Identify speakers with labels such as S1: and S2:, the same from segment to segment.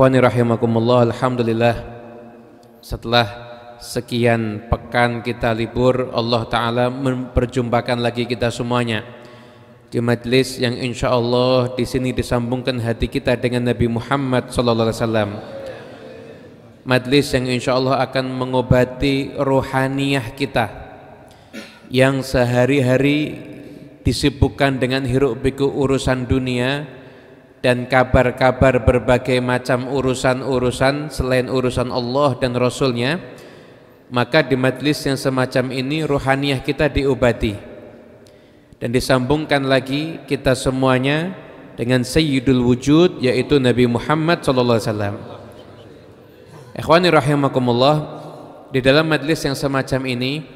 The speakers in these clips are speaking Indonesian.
S1: Ikhwani rahimakumullah, alhamdulillah setelah sekian pekan kita libur, Allah Ta'ala memperjumpakan lagi kita semuanya di majlis yang insya Allah di sini disambungkan hati kita dengan Nabi Muhammad SAW. Majlis yang insya Allah akan mengobati rohaniyah kita yang sehari-hari disibukkan dengan hiruk pikuk urusan dunia dan kabar-kabar berbagai macam urusan-urusan selain urusan Allah dan Rasulnya. Maka di majlis yang semacam ini rohaniyah kita diobati dan disambungkan lagi kita semuanya dengan Sayyidul Wujud, yaitu Nabi Muhammad SAW. Ikhwani rahimakumullah, di dalam majlis yang semacam ini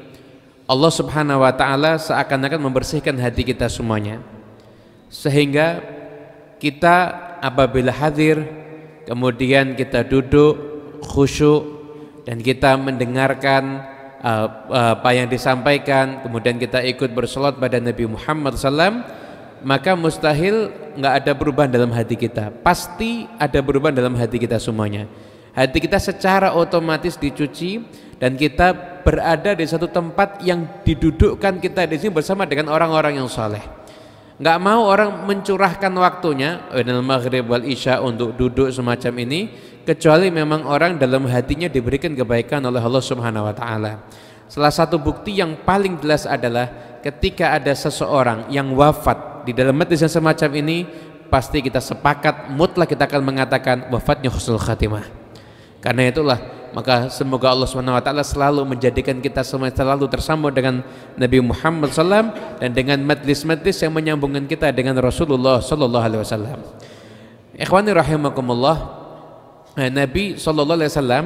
S1: Allah Subhanahu wa Ta'ala seakan-akan membersihkan hati kita semuanya, sehingga kita apabila hadir, kemudian kita duduk khusyuk dan kita mendengarkan apa yang disampaikan, kemudian kita ikut bersolat pada Nabi Muhammad SAW, maka mustahil nggak ada perubahan dalam hati kita. Pasti ada perubahan dalam hati kita semuanya. Hati kita secara otomatis dicuci dan kita berada di satu tempat yang didudukkan kita di sini bersama dengan orang-orang yang saleh. Nggak mau orang mencurahkan waktunya dalam maghrib wal isya untuk duduk semacam ini, kecuali memang orang dalam hatinya diberikan kebaikan oleh Allah Subhanahu wa Ta'ala. Salah satu bukti yang paling jelas adalah ketika ada seseorang yang wafat di dalam majlis yang semacam ini, pasti kita sepakat mutlak kita akan mengatakan wafatnya husnul khatimah. Karena itulah maka semoga Allah Subhanahu wa Ta'ala selalu menjadikan kita semua selalu tersambung dengan Nabi Muhammad SAW dan dengan majlis-majlis yang menyambungkan kita dengan Rasulullah Sallallahu Alaihi Wasallam. Ikhwani rahimakumullah, Nabi Sallallahu Alaihi Wasallam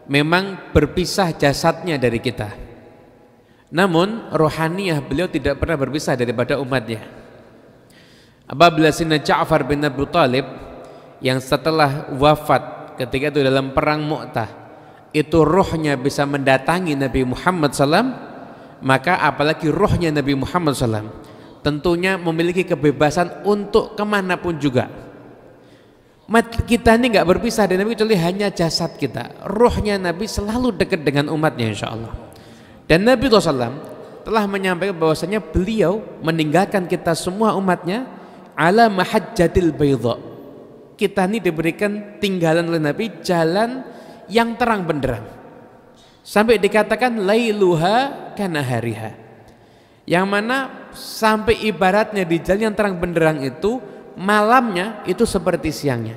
S1: memang berpisah jasadnya dari kita, namun rohaniyah beliau tidak pernah berpisah daripada umatnya. Apabila Sayyidina Ja'far bin Abi Thalib yang setelah wafat ketika itu dalam perang Mu'tah, itu rohnya bisa mendatangi Nabi Muhammad SAW, maka apalagi rohnya Nabi Muhammad SAW tentunya memiliki kebebasan untuk kemanapun juga. Kita ini nggak berpisah dari Nabi kecuali hanya jasad kita. Rohnya Nabi selalu dekat dengan umatnya insya Allah. Dan Nabi SAW telah menyampaikan bahwasanya beliau meninggalkan kita semua umatnya ala mahajjatil baydha. Kita ini diberikan tinggalan oleh Nabi jalan yang terang benderang, sampai dikatakan lailuha kana hariha, yang mana sampai ibaratnya di jalan yang terang benderang itu malamnya itu seperti siangnya.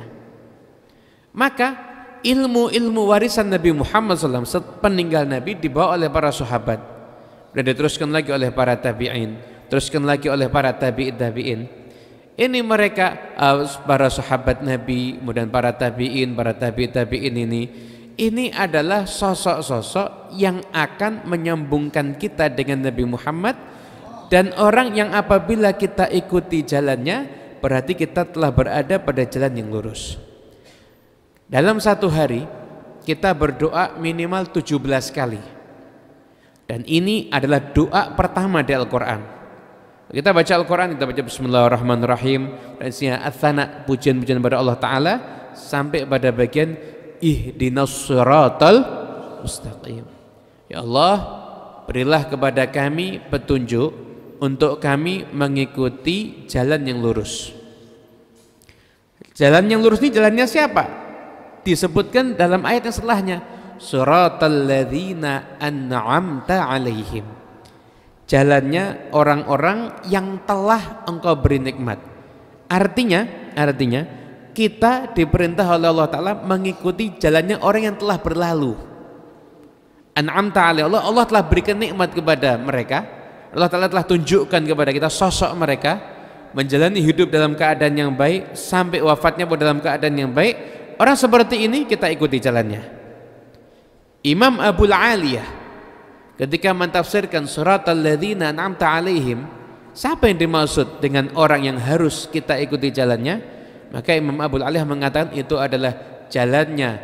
S1: Maka ilmu-ilmu warisan Nabi Muhammad SAW sepeninggal Nabi dibawa oleh para sahabat dan diteruskan lagi oleh para tabi'in, teruskan lagi oleh para tabi'in. Ini mereka para sahabat Nabi, kemudian para tabi'in, para tabi'in ini adalah sosok-sosok yang akan menyambungkan kita dengan Nabi Muhammad, dan orang yang apabila kita ikuti jalannya berarti kita telah berada pada jalan yang lurus. Dalam satu hari kita berdoa minimal 17 kali, dan ini adalah doa pertama di Al-Quran. Kita baca Al-Quran, kita baca Bismillahirrahmanirrahim, dan isinya ats-tsana, pujian-pujian kepada Allah Ta'ala, sampai pada bagian ihdinas siratal mustaqim. Ya Allah, berilah kepada kami petunjuk untuk kami mengikuti jalan yang lurus. Jalan yang lurus ini jalannya siapa? Disebutkan dalam ayat yang setelahnya, siratal ladzina an'amta 'alaihim. Jalannya orang-orang yang telah engkau beri nikmat. Artinya kita diperintah oleh Allah Ta'ala mengikuti jalannya orang yang telah berlalu. An'amta alaihim, Allah telah berikan nikmat kepada mereka. Allah Ta'ala telah tunjukkan kepada kita sosok mereka menjalani hidup dalam keadaan yang baik, sampai wafatnya pun dalam keadaan yang baik. Orang seperti ini kita ikuti jalannya. Imam Abul Aliyah ketika mentafsirkan suratal ladzina an'amta alaihim, siapa yang dimaksud dengan orang yang harus kita ikuti jalannya? Maka Imam Abul Aliyah mengatakan itu adalah jalannya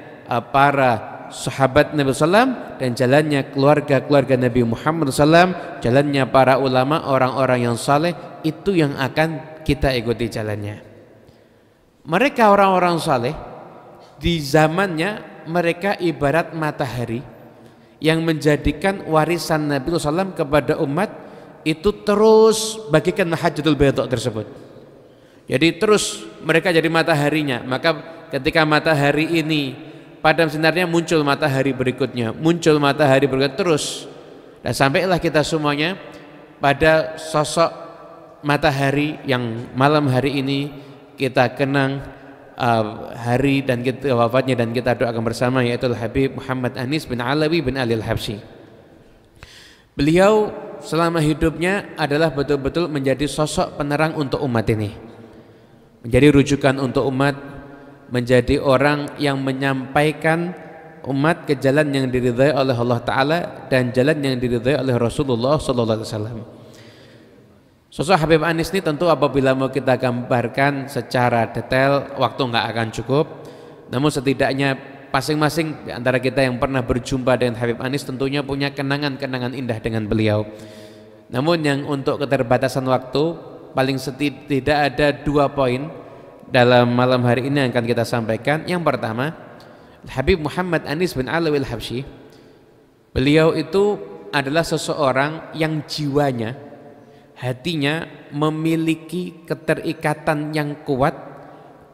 S1: para sahabat Nabi SAW dan jalannya keluarga-keluarga Nabi Muhammad SAW, jalannya para ulama, orang-orang yang saleh, itu yang akan kita ikuti jalannya. Mereka orang-orang saleh Di zamannya mereka ibarat matahari yang menjadikan warisan Nabi SAW kepada umat itu terus bagikan Mahajjatul Baydha tersebut. Jadi terus mereka jadi mataharinya. Maka ketika matahari ini padam sinarnya, muncul matahari berikutnya, muncul matahari berikutnya terus. Dan sampailah kita semuanya pada sosok matahari yang malam hari ini kita kenang hari dan kita wafatnya dan kita doakan bersama, yaitu Habib Muhammad Anis bin Alawi bin Ali Al-Habsyi. Beliau selama hidupnya adalah betul-betul menjadi sosok penerang untuk umat ini, menjadi rujukan untuk umat, menjadi orang yang menyampaikan umat ke jalan yang diridhai oleh Allah Ta'ala dan jalan yang diridhai oleh Rasulullah SAW. Sosok Habib Anis ini tentu apabila mau kita gambarkan secara detail waktu nggak akan cukup. Namun setidaknya masing-masing di antara kita yang pernah berjumpa dengan Habib Anis tentunya punya kenangan-kenangan indah dengan beliau. Namun yang untuk keterbatasan waktu, paling tidak ada 2 poin dalam malam hari ini yang akan kita sampaikan. Yang pertama, Habib Muhammad Anis bin Alawi Al-Habsyi, beliau itu adalah seseorang yang jiwanya, hatinya memiliki keterikatan yang kuat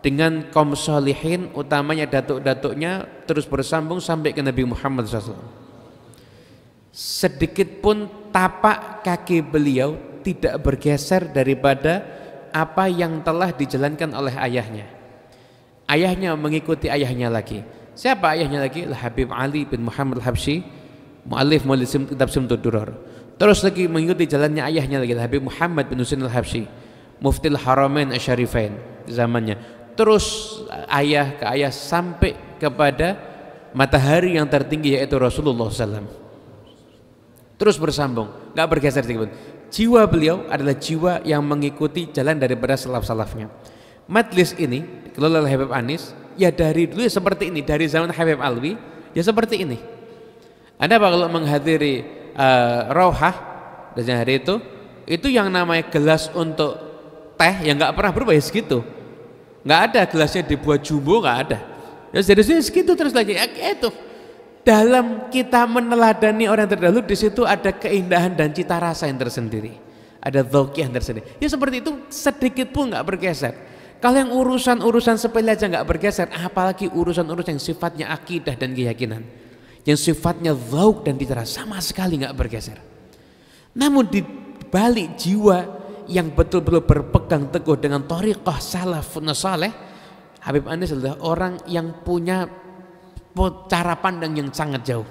S1: dengan kaum sholihin, utamanya datuk-datuknya, terus bersambung sampai ke Nabi Muhammad SAW. Sedikit pun tapak kaki beliau tidak bergeser daripada apa yang telah dijalankan oleh ayahnya. Ayahnya mengikuti ayahnya lagi. Siapa ayahnya lagi? Habib Ali bin Muhammad Al-Habsyi, mu'allif kitab Simtud Duror. Terus lagi mengikuti jalannya ayahnya lagi, Habib Muhammad bin Husain Al-Habsyi, Muftil Haramain Asy-Syarifain zamannya. Terus ayah ke ayah sampai kepada matahari yang tertinggi yaitu Rasulullah SAW. Terus bersambung, nggak bergeser sedikit pun. Jiwa beliau adalah jiwa yang mengikuti jalan daripada salaf-salafnya. Majlis ini dikelola oleh Habib Anis, ya dari dulu ya seperti ini, dari zaman Habib Alwi ya seperti ini. Anda kalau menghadiri Rauhah dan hari itu yang namanya gelas untuk teh yang nggak pernah berubah ya segitu, nggak ada gelasnya dibuat jumbo, nggak ada ya, jadi segitu terus lagi ya, itu dalam kita meneladani orang terdahulu, di situ ada keindahan dan cita rasa yang tersendiri, ada dzauqiyah yang tersendiri ya, seperti itu sedikit pun nggak bergeser. Kalau yang urusan sepele aja nggak bergeser, apalagi urusan-urusan yang sifatnya akidah dan keyakinan, yang sifatnya dzauq dan cita rasa, sama sekali nggak bergeser. Namun di balik jiwa yang betul-betul berpegang teguh dengan thariqah salafun saleh, Habib Anis adalah orang yang punya cara pandang yang sangat jauh,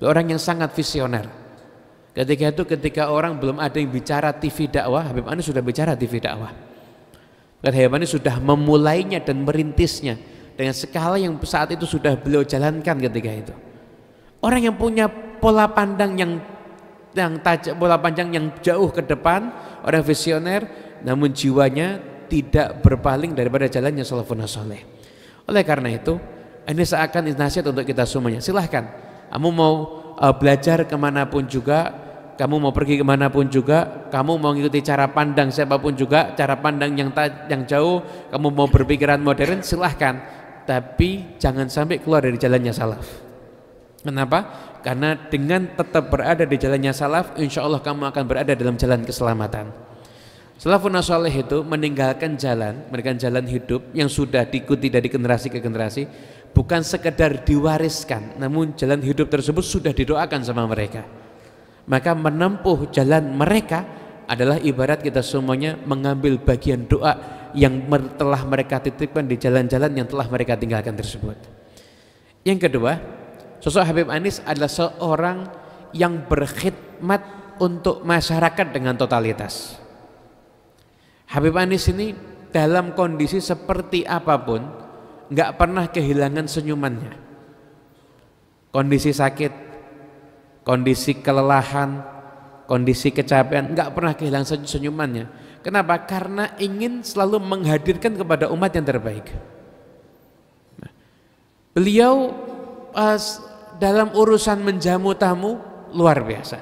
S1: orang yang sangat visioner. Ketika orang belum ada yang bicara TV dakwah, Habib Anis sudah bicara TV dakwah. Dan Habib Anis sudah memulainya dan merintisnya dengan skala yang saat itu sudah beliau jalankan ketika itu. Orang yang punya pola pandang yang tajam, pola pandang yang jauh ke depan, orang visioner, namun jiwanya tidak berpaling daripada jalannya salafun saleh. Oleh karena itu, ini seakan nasihat untuk kita semuanya. Silahkan, kamu mau belajar kemanapun juga, kamu mau pergi kemanapun juga, kamu mau mengikuti cara pandang siapapun juga, cara pandang yang jauh, kamu mau berpikiran modern, silahkan. Tapi jangan sampai keluar dari jalannya salaf. Kenapa? Karena dengan tetap berada di jalannya salaf, insya Allah kamu akan berada dalam jalan keselamatan. Salafun saleh itu meninggalkan jalan hidup yang sudah diikuti dari generasi ke generasi, bukan sekedar diwariskan, namun jalan hidup tersebut sudah didoakan sama mereka. Maka menempuh jalan mereka adalah ibarat kita semuanya mengambil bagian doa yang telah mereka titipkan di jalan-jalan yang telah mereka tinggalkan tersebut. Yang kedua, sosok Habib Anis adalah seorang yang berkhidmat untuk masyarakat dengan totalitas. Habib Anis ini dalam kondisi seperti apapun nggak pernah kehilangan senyumannya. Kondisi sakit, kondisi kelelahan, kondisi kecapean, nggak pernah kehilangan senyumannya. Kenapa? Karena ingin selalu menghadirkan kepada umat yang terbaik. Beliau dalam urusan menjamu tamu luar biasa.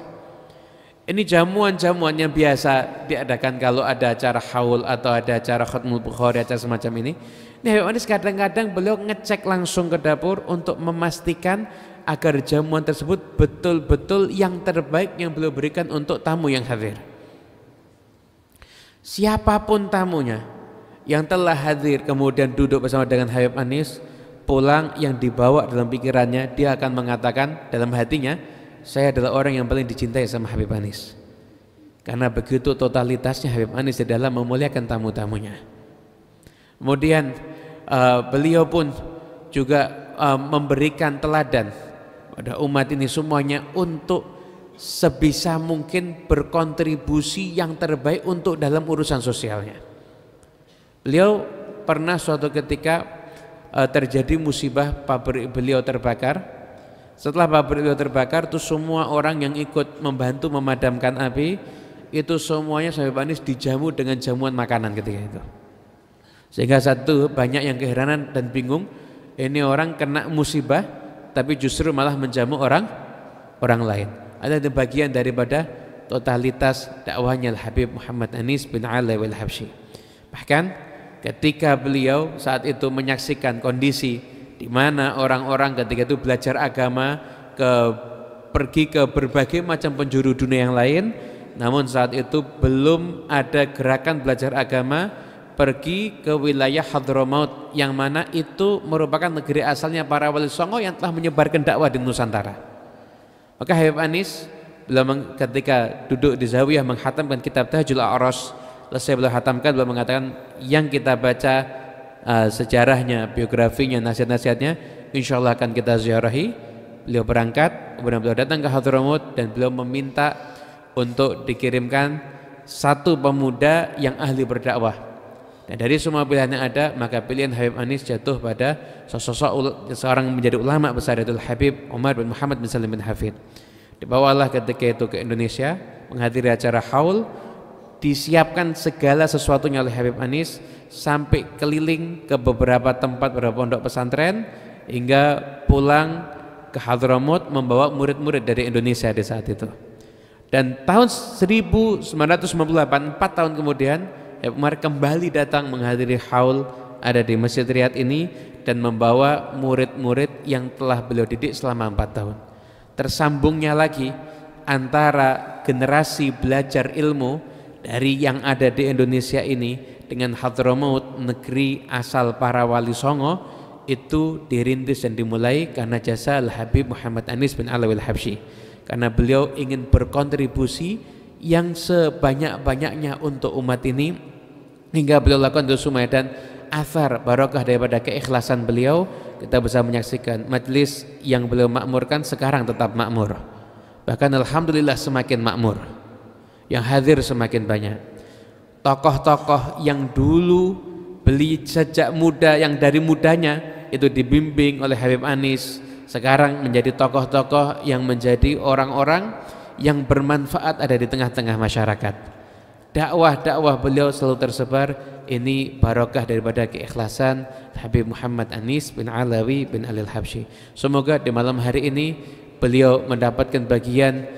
S1: Ini jamuan-jamuan yang biasa diadakan kalau ada acara haul atau ada acara Khatmul Bukhari, acara semacam ini. Ini Habib Anis kadang-kadang beliau ngecek langsung ke dapur untuk memastikan agar jamuan tersebut betul-betul yang terbaik yang beliau berikan untuk tamu yang hadir. Siapapun tamunya yang telah hadir kemudian duduk bersama dengan Habib Anis, pulang yang dibawa dalam pikirannya, dia akan mengatakan dalam hatinya, saya adalah orang yang paling dicintai sama Habib Anis. Karena begitu totalitasnya Habib Anis di dalam memuliakan tamu-tamunya. Kemudian beliau pun juga memberikan teladan pada umat ini semuanya untuk sebisa mungkin berkontribusi yang terbaik untuk dalam urusan sosialnya. Beliau pernah suatu ketika terjadi musibah, pabrik beliau terbakar. Setelah pabrik beliau terbakar, tuh semua orang yang ikut membantu memadamkan api itu semuanya Habib Anis dijamu dengan jamuan makanan ketika itu. Sehingga banyak yang keheranan dan bingung, ini orang kena musibah tapi justru malah menjamu orang lain. Ada bagian daripada totalitas dakwahnya Habib Muhammad Anis bin Alwi al-Habsyi. Bahkan ketika beliau saat itu menyaksikan kondisi di mana orang-orang ketika itu belajar agama pergi ke berbagai macam penjuru dunia yang lain, namun saat itu belum ada gerakan belajar agama pergi ke wilayah Hadramaut yang mana itu merupakan negeri asalnya para wali songo yang telah menyebarkan dakwah di Nusantara. Maka Habib Anis ketika duduk di zawiyah menghatamkan kitab Tahjul A'ras, selesai beliau hatamkan, beliau mengatakan yang kita baca sejarahnya, biografinya, nasihat-nasihatnya insyaallah akan kita ziarahi. Beliau berangkat, kemudian beliau datang ke Hadramaut dan beliau meminta untuk dikirimkan satu pemuda yang ahli berdakwah. Dan dari semua pilihan yang ada, maka pilihan Habib Anis jatuh pada sosok seorang menjadi ulama besar, yaitu Habib Umar bin Muhammad bin Salim bin Hafid. Dibawalah ketika itu ke Indonesia menghadiri acara haul, disiapkan segala sesuatunya oleh Habib Anis sampai keliling ke beberapa tempat, beberapa pondok pesantren hingga pulang ke Hadramaut membawa murid-murid dari Indonesia di saat itu. Dan tahun 1998, 4 tahun kemudian, Habib Umar kembali datang menghadiri haul ada di Masjid Riyadh ini dan membawa murid-murid yang telah beliau didik selama 4 tahun. Tersambungnya lagi antara generasi belajar ilmu dari yang ada di Indonesia ini dengan Hadramaut, negeri asal para wali songo, itu dirintis dan dimulai karena jasa Al-Habib Muhammad Anis bin Alwi al-Habsyi. Karena beliau ingin berkontribusi yang sebanyak-banyaknya untuk umat ini, hingga beliau lakukan itu semua. Dan athar barokah daripada keikhlasan beliau, kita bisa menyaksikan majelis yang beliau makmurkan sekarang tetap makmur, bahkan alhamdulillah semakin makmur, yang hadir semakin banyak. Tokoh-tokoh yang dulu beli sejak muda, yang dari mudanya itu dibimbing oleh Habib Anis, sekarang menjadi tokoh-tokoh yang menjadi orang-orang yang bermanfaat ada di tengah-tengah masyarakat. Dakwah-dakwah beliau selalu tersebar. Ini barokah daripada keikhlasan Habib Muhammad Anis bin Alwi bin al-Habsyi. Semoga di malam hari ini beliau mendapatkan bagian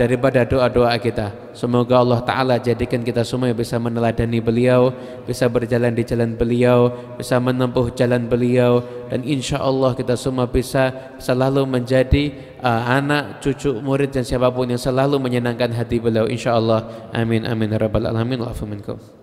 S1: daripada doa-doa kita. Semoga Allah Ta'ala jadikan kita semua bisa meneladani beliau, bisa berjalan di jalan beliau, bisa menempuh jalan beliau, dan insya Allah kita semua bisa selalu menjadi anak, cucu, murid dan siapapun yang selalu menyenangkan hati beliau, insya Allah. Amin amin ya rabbal alamin. Wa afu minkum.